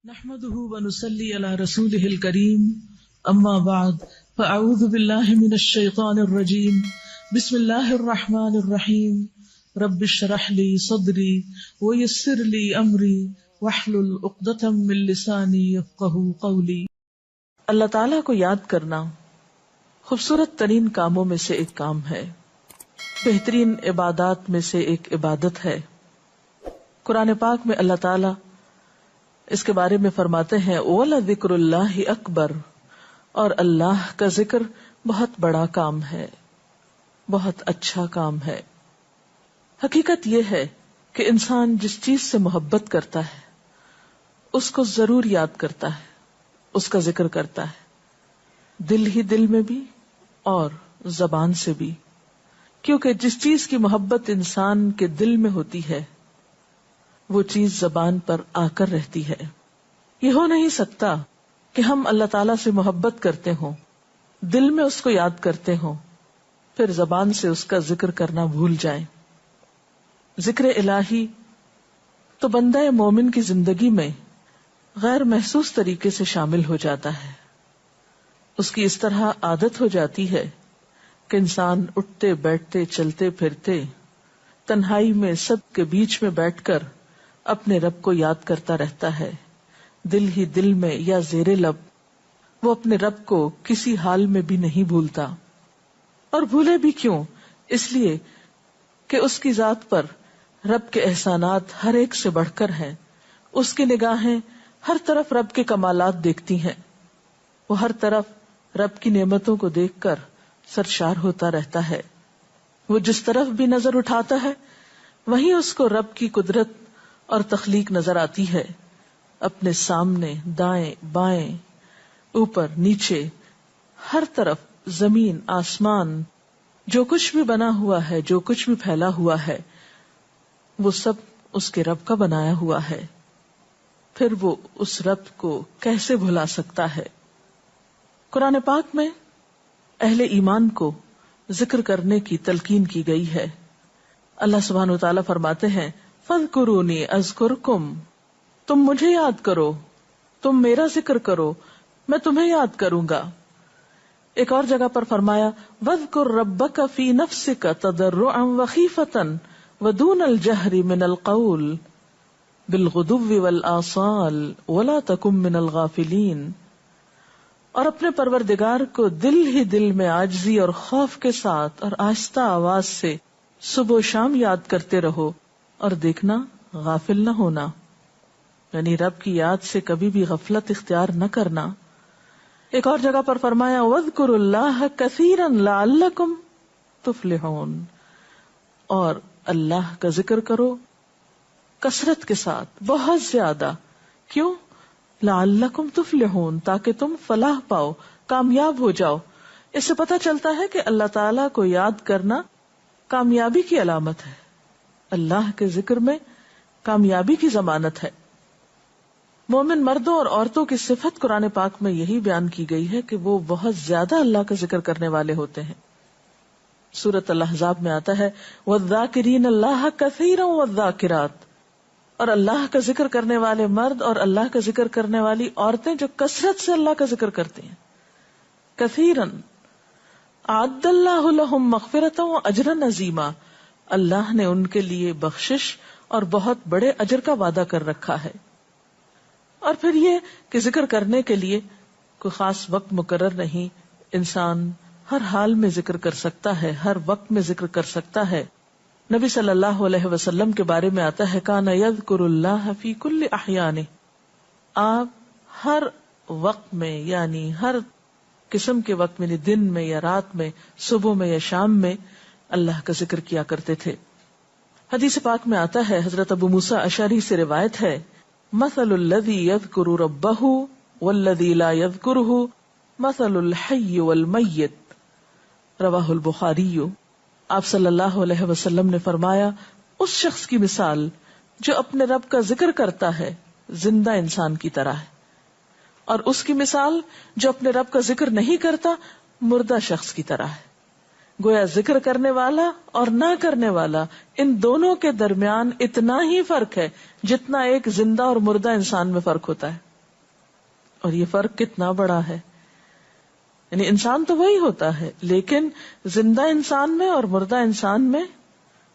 نحمده ونصلي على رسوله الكريم اما بعد فاعوذ بالله من الشيطان الرجيم بسم الله الرحمن الرحيم رب اشرح لي صدري ويسر لي امري واحلل عقدة من لساني يفقهوا قولي۔ اللہ تعالیٰ کو یاد کرنا خوبصورت ترین کاموں میں سے ایک کام ہے، بہترین عبادات میں سے ایک عبادت ہے۔ قرآن پاک میں اللہ تعالیٰ اس کے بارے میں فرماتے ہیں وَلَذِكْرُ اللَّهِ أَكْبَرُ، اور اللہ کا ذکر بہت بڑا کام ہے، بہت اچھا کام ہے۔ حقیقت یہ ہے کہ انسان جس چیز سے محبت کرتا ہے اس کو ضرور یاد کرتا ہے، اس کا ذکر کرتا ہے، دل ہی دل میں بھی اور زبان سے بھی، کیونکہ جس چیز کی محبت انسان کے دل میں ہوتی ہے وہ چیز زبان پر آ کر رہتی ہے۔ یہ ہو نہیں سکتا کہ ہم اللہ تعالیٰ سے محبت کرتے ہوں، دل میں اس کو یاد کرتے ہوں، پھر زبان سے اس کا ذکر کرنا بھول جائیں۔ ذکر الہی تو بندہ مومن کی زندگی میں غیر محسوس طریقے سے شامل ہو جاتا ہے، اس کی اس طرح عادت ہو جاتی ہے کہ انسان اٹھتے بیٹھتے چلتے پھرتے تنہائی میں سب کے بیچ میں بیٹھ کر اپنے رب کو یاد کرتا رہتا ہے، دل ہی دل میں یا زیر لب وہ اپنے رب کو کسی حال میں بھی نہیں بھولتا۔ اور بھولے بھی کیوں؟ اس لیے کہ اس کی ذات پر رب کے احسانات ہر ایک سے بڑھ کر ہیں، اس کی نگاہیں ہر طرف رب کے کمالات دیکھتی ہیں، وہ ہر طرف رب کی نعمتوں کو دیکھ کر سرشار ہوتا رہتا ہے۔ وہ جس طرف بھی نظر اٹھاتا ہے وہیں اس کو رب کی قدرت اور تخلیق نظر آتی ہے، اپنے سامنے دائیں بائیں اوپر نیچے ہر طرف زمین آسمان جو کچھ بھی بنا ہوا ہے، جو کچھ بھی پھیلا ہوا ہے وہ سب اس کے رب کا بنایا ہوا ہے، پھر وہ اس رب کو کیسے بھلا سکتا ہے۔ قرآن پاک میں اہل ایمان کو ذکر کرنے کی تلقین کی گئی ہے۔ اللہ سبحانہ وتعالیٰ فرماتے ہیں فَاذْكُرُونِي أَذْكُرْكُمْ، تم مجھے یاد کرو، تم میرا ذکر کرو، میں تمہیں یاد کروں گا۔ ایک اور جگہ پر فرمایا وَاذْكُرْ رَبَّكَ فِي نَفْسِكَ تَضَرُّعًا وَخِيفَةً وَدُونَ الْجَهْرِ مِنَ الْقَوْلِ بِالْغُدُوِّ وَالْآصَالِ وَلَا تَكُن مِّنَ الْغَافِلِينَ، اور اپنے پروردگار کو دل ہی دل میں عاجزی اور خوف کے ساتھ اور آہستہ آواز سے صبح و شام یاد کرتے رہو اور دیکھنا غافل نہ ہونا، یعنی رب کی یاد سے کبھی بھی غفلت اختیار نہ کرنا۔ ایک اور جگہ پر فرمایا وَاذْكُرُوا اللَّهَ كَثِيرًا لَعَلَّكُمْ تُفْلِحُونَ، اور اللہ کا ذکر کرو کثرت کے ساتھ، بہت زیادہ، کیوں؟ لَعَلَّكُمْ تُفْلِحُونَ، تاکہ تم فلاح پاؤ، کامیاب ہو جاؤ۔ اس سے پتہ چلتا ہے کہ اللہ تعالیٰ کو یاد کرنا کامیابی کی علامت ہے، اللہ کے ذکر میں کامیابی کی ضمانت ہے۔ مومن مردوں اور عورتوں کی صفت قرآن پاک میں یہی بیان کی گئی ہے کہ وہ بہت زیادہ اللہ کا ذکر کرنے والے ہوتے ہیں۔ سورۃ الاحزاب میں آتا ہے وَالذَّاكِرِينَ اللَّهَ كَثِيرًا وَالذَّاكِرَاتِ، اور اللہ کا ذکر کرنے والے مرد اور اللہ کا ذکر کرنے والی عورتیں جو کثرت سے اللہ کا ذکر کرتے ہیں۔ کثیرن اعد اللہ لہم مغفرۃ واجرا عظیما، اللہ نے ان کے لیے بخشش اور بہت بڑے اجر کا وعدہ کر رکھا ہے۔ اور پھر یہ کہ ذکر کرنے کے لیے کوئی خاص وقت مقرر نہیں، انسان ہر حال میں ذکر کر سکتا ہے، ہر وقت میں ذکر کر سکتا ہے۔ نبی صلی اللہ علیہ وسلم کے بارے میں آتا ہے کان یذکر اللہ فی کل احیانہ، آپ ہر وقت میں یعنی ہر قسم کے وقت میں، دن میں یا رات میں، صبح میں یا شام میں اللہ کا ذکر کیا کرتے تھے۔ حدیث پاک میں آتا ہے، حضرت ابو موسیٰ اشعری سے روایت ہے مثل الذی یذکر ربہ والذی لا یذکرہ مثل الحی والمیت، رواہ البخاری۔ آپ صلی اللہ علیہ وسلم نے فرمایا اس شخص کی مثال جو اپنے رب کا ذکر کرتا ہے زندہ انسان کی طرح ہے، اور اس کی مثال جو اپنے رب کا ذکر نہیں کرتا مردہ شخص کی طرح ہے۔ گویا ذکر کرنے والا اور نہ کرنے والا، ان دونوں کے درمیان اتنا ہی فرق ہے جتنا ایک زندہ اور مردہ انسان میں فرق ہوتا ہے۔ اور یہ فرق کتنا بڑا ہے. یعنی انسان تو وہی ہوتا ہے، لیکن زندہ انسان میں اور مردہ انسان میں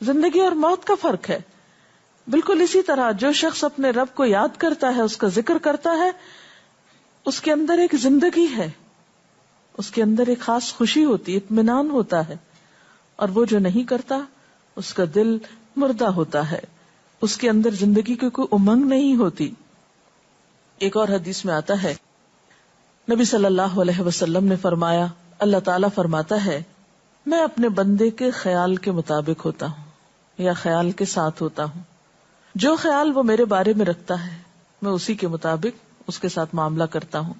زندگی اور موت کا فرق ہے. بالکل اسی طرح جو شخص اپنے رب کو یاد کرتا ہے، اس کا ذکر کرتا ہے، اس کے اندر ایک زندگی ہے، اس کے اندر ایک خاص خوشی ہوتی ہے، اطمینان ہوتا ہے. اور وہ جو نہیں کرتا اس کا دل مردہ ہوتا ہے، اس کے اندر زندگی کی کوئی امنگ نہیں ہوتی. ایک اور حدیث میں آتا ہے، نبی صلی اللہ علیہ وسلم نے فرمایا، اللہ تعالیٰ فرماتا ہے میں اپنے بندے کے خیال کے مطابق ہوتا ہوں یا خیال کے ساتھ ہوتا ہوں. جو خیال وہ میرے بارے میں رکھتا ہے میں اسی کے مطابق اس کے ساتھ معاملہ کرتا ہوں،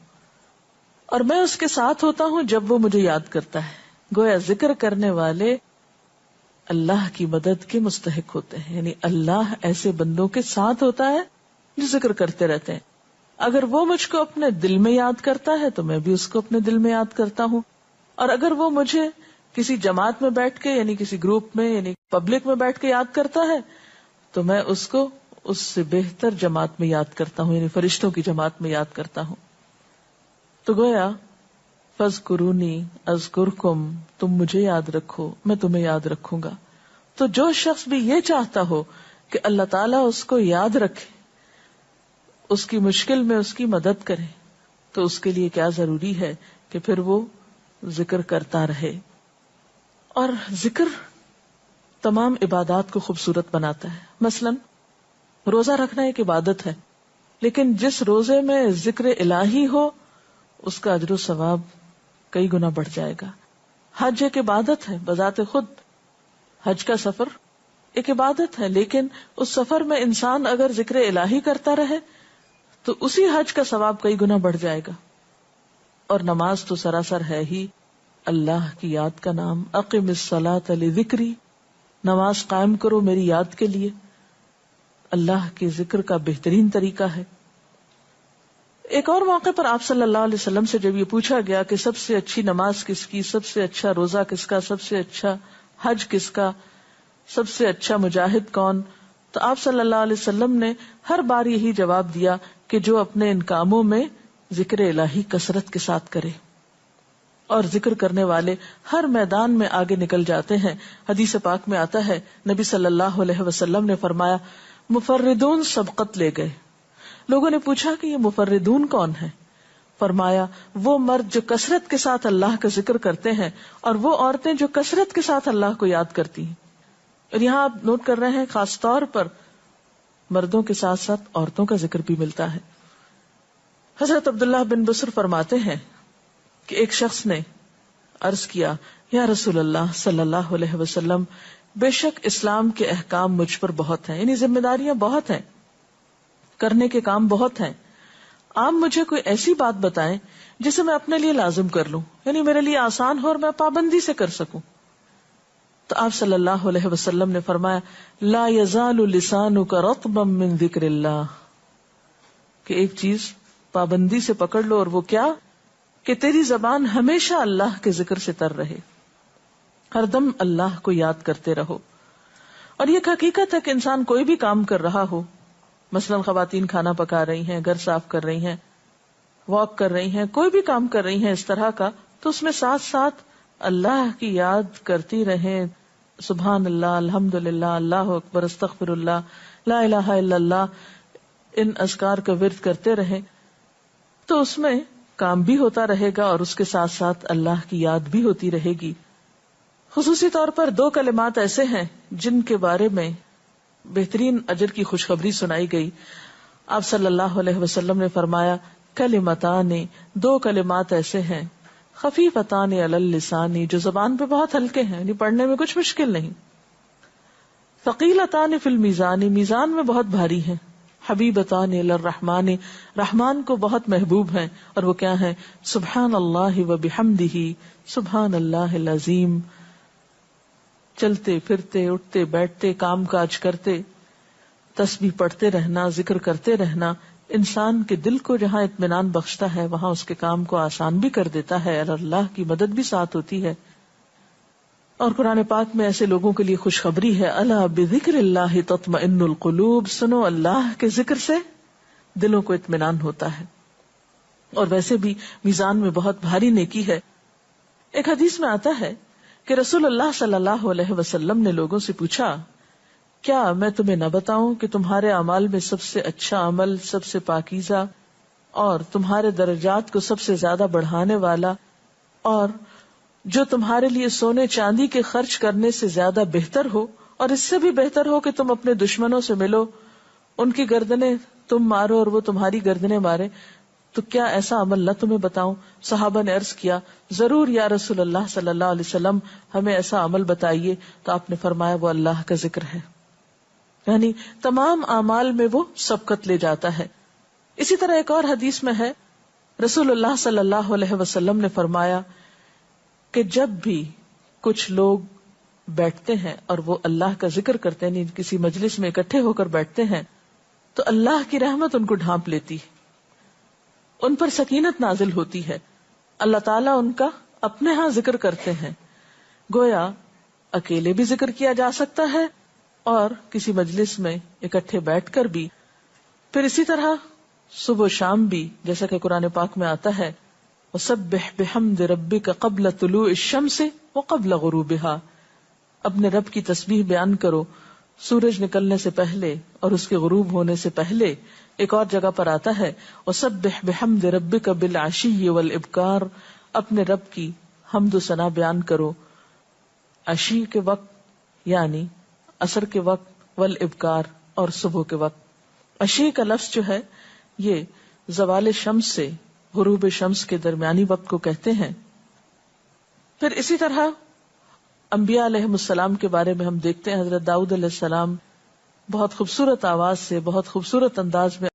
اور میں اس کے ساتھ ہوتا ہوں جب وہ مجھے یاد کرتا ہے. گویا ذکر کرنے والے اللہ کی مدد کے مستحق ہوتے ہیں، یعنی اللہ ایسے بندوں کے ساتھ ہوتا ہے جو ذکر کرتے رہتے ہیں. اگر وہ مجھ کو اپنے دل میں یاد کرتا ہے تو میں بھی اس کو اپنے دل میں یاد کرتا ہوں، اور اگر وہ مجھے کسی جماعت میں بیٹھ کے یعنی کسی گروپ میں یعنی پبلک میں بیٹھ کے یاد کرتا ہے تو میں اس کو اس سے بہتر جماعت میں یاد کرتا ہوں، یعنی فرشتوں کی جماعت میں یاد کرتا ہوں. تو گویا فاذکرونی اذکرکم، تم مجھے یاد رکھو میں تمہیں یاد رکھوں گا. تو جو شخص بھی یہ چاہتا ہو کہ اللہ تعالیٰ اس کو یاد رکھے، اس کی مشکل میں اس کی مدد کرے، تو اس کے لیے کیا ضروری ہے کہ پھر وہ ذکر کرتا رہے. اور ذکر تمام عبادات کو خوبصورت بناتا ہے. مثلا روزہ رکھنا ایک عبادت ہے، لیکن جس روزے میں ذکر الہی ہو اس کا اجر و ثواب کئی گنا بڑھ جائے گا. حج ایک عبادت ہے بذات خود، حج کا سفر ایک عبادت ہے، لیکن اس سفر میں انسان اگر ذکر الہی کرتا رہے تو اسی حج کا ثواب کئی گنا بڑھ جائے گا. اور نماز تو سراسر ہے ہی اللہ کی یاد کا نام. اقم الصلاۃ لذکری، نماز قائم کرو میری یاد کے لیے. اللہ کے ذکر کا بہترین طریقہ ہے. ایک اور موقع پر آپ صلی اللہ علیہ وسلم سے جب یہ پوچھا گیا کہ سب سے اچھی نماز کس کی، سب سے اچھا روزہ کس کا، سب سے اچھا حج کس کا، سب سے اچھا مجاہد کون، تو آپ صلی اللہ علیہ وسلم نے ہر بار یہی جواب دیا کہ جو اپنے ان کاموں میں ذکر الہی کثرت کے ساتھ کرے. اور ذکر کرنے والے ہر میدان میں آگے نکل جاتے ہیں. حدیث پاک میں آتا ہے نبی صلی اللہ علیہ وسلم نے فرمایا مفردون سبقت لے گئے. لوگوں نے پوچھا کہ یہ مفردون کون ہے؟ فرمایا وہ مرد جو کثرت کے ساتھ اللہ کا ذکر کرتے ہیں اور وہ عورتیں جو کثرت کے ساتھ اللہ کو یاد کرتی ہیں. اور یہاں آپ نوٹ کر رہے ہیں خاص طور پر مردوں کے ساتھ ساتھ عورتوں کا ذکر بھی ملتا ہے. حضرت عبداللہ بن بسر فرماتے ہیں کہ ایک شخص نے عرض کیا یا رسول اللہ صلی اللہ علیہ وسلم، بے شک اسلام کے احکام مجھ پر بہت ہیں، یعنی ذمہ داریاں بہت ہیں، کرنے کے کام بہت ہیں. آپ مجھے کوئی ایسی بات بتائیں جسے میں اپنے لیے لازم کر لوں، یعنی میرے لیے آسان ہو اور میں پابندی سے کر سکوں. تو آپ صلی اللہ علیہ وسلم نے فرمایا لا یزال لسانک رطبا من ذکر اللہ، کہ ایک چیز پابندی سے پکڑ لو، اور وہ کیا کہ تیری زبان ہمیشہ اللہ کے ذکر سے تر رہے، ہر دم اللہ کو یاد کرتے رہو. اور یہ حقیقت ہے کہ انسان کوئی بھی کام کر رہا ہو، مثلا خواتین کھانا پکا رہی ہیں، گھر صاف کر رہی ہیں، واک کر رہی ہیں، کوئی بھی کام کر رہی ہیں اس طرح کا، تو اس میں ساتھ ساتھ اللہ کی یاد کرتی رہیں. سبحان اللہ، الحمدللہ، اللہ اکبر، استغفر اللہ، لا الہ الا اللہ، ان اذکار کا ورد کرتے رہیں، تو اس میں کام بھی ہوتا رہے گا اور اس کے ساتھ ساتھ اللہ کی یاد بھی ہوتی رہے گی. خصوصی طور پر 2 کلمات ایسے ہیں جن کے بارے میں بہترین اجر کی خوشخبری سنائی گئی. آپ صلی اللہ علیہ وسلم نے فرمایا کلمتان، 2 کلمات ایسے ہیں خفیفتان علی اللسان، جو زبان پہ بہت ہلکے ہیں، یعنی پڑھنے میں کچھ مشکل نہیں. ثقیلتان فی المیزان، میزان میں بہت بھاری ہیں. حبیبتان الی الرحمن، رحمان کو بہت محبوب ہیں، اور وہ کیا ہیں؟ سبحان اللہ و بحمدہ، سبحان اللہ العظیم. چلتے پھرتے، اٹھتے بیٹھتے، کام کاج کرتے، تسبیح پڑھتے رہنا، ذکر کرتے رہنا انسان کے دل کو جہاں اطمینان بخشتا ہے وہاں اس کے کام کو آسان بھی کر دیتا ہے، اور اللہ کی مدد بھی ساتھ ہوتی ہے. اور قرآن پاک میں ایسے لوگوں کے لیے خوشخبری ہے، الا بذکر اللہ تطمئن القلوب، سنو اللہ کے ذکر سے دلوں کو اطمینان ہوتا ہے. اور ویسے بھی میزان میں بہت بھاری نیکی ہے. ایک حدیث میں آتا ہے کہ رسول اللہ صلی اللہ علیہ وسلم نے لوگوں سے پوچھا، کیا میں تمہیں نہ بتاؤں کہ تمہارے اعمال میں سب سے اچھا عمل، سب سے پاکیزہ اور تمہارے درجات کو سب سے زیادہ بڑھانے والا، اور جو تمہارے لیے سونے چاندی کے خرچ کرنے سے زیادہ بہتر ہو، اور اس سے بھی بہتر ہو کہ تم اپنے دشمنوں سے ملو، ان کی گردنیں تم مارو اور وہ تمہاری گردنیں مارے، تو کیا ایسا عمل نہ تمہیں بتاؤں؟ صحابہ نے عرض کیا، ضرور یا رسول اللہ صلی اللہ علیہ وسلم، ہمیں ایسا عمل بتائیے. تو آپ نے فرمایا وہ اللہ کا ذکر ہے. یعنی تمام اعمال میں وہ سبقت لے جاتا ہے. اسی طرح ایک اور حدیث میں ہے، رسول اللہ صلی اللہ علیہ وسلم نے فرمایا کہ جب بھی کچھ لوگ بیٹھتے ہیں اور وہ اللہ کا ذکر کرتے ہیں، کسی مجلس میں اکٹھے ہو کر بیٹھتے ہیں، تو اللہ کی رحمت ان کو ڈھانپ لیتی ہے، ان پر سکینت نازل ہوتی ہے. اللہ تعالیٰ ان کا اپنے ہاں ذکر کرتے ہیں. گویا اکیلے بھی ذکر کیا جا سکتا ہے اور کسی مجلس میں اکٹھے بیٹھ کر بھی. پھر اسی طرح صبح و شام بھی، جیسا کہ قرآن پاک میں آتا ہے، وَسَبِّحْ بِحَمْدِ رَبِّكَ قَبْلَ طُلُوعِ الشَّمْسِ وَقَبْلَ غُرُوبِهَا، اپنے رب کی تسبیح بیان کرو سورج نکلنے سے پہلے اور اس کے غروب ہونے سے پہلے. ایک اور جگہ پر آتا ہے وَسَبِّحْ بِحَمْدِ رَبِّكَ بِالْعَشِيِّ وَالْإِبْكَارِ، اپنے رب کی حمد و ثنا بیان کرو عشی کے وقت یعنی عصر کے وقت، والابکار اور صبح کے وقت. عشی کا لفظ جو ہے یہ زوال شمس سے غروب شمس کے درمیانی وقت کو کہتے ہیں. پھر اسی طرح انبیاء علیہ السلام کے بارے میں ہم دیکھتے ہیں، حضرت داؤد علیہ السلام بہت خوبصورت آواز سے، بہت خوبصورت انداز میں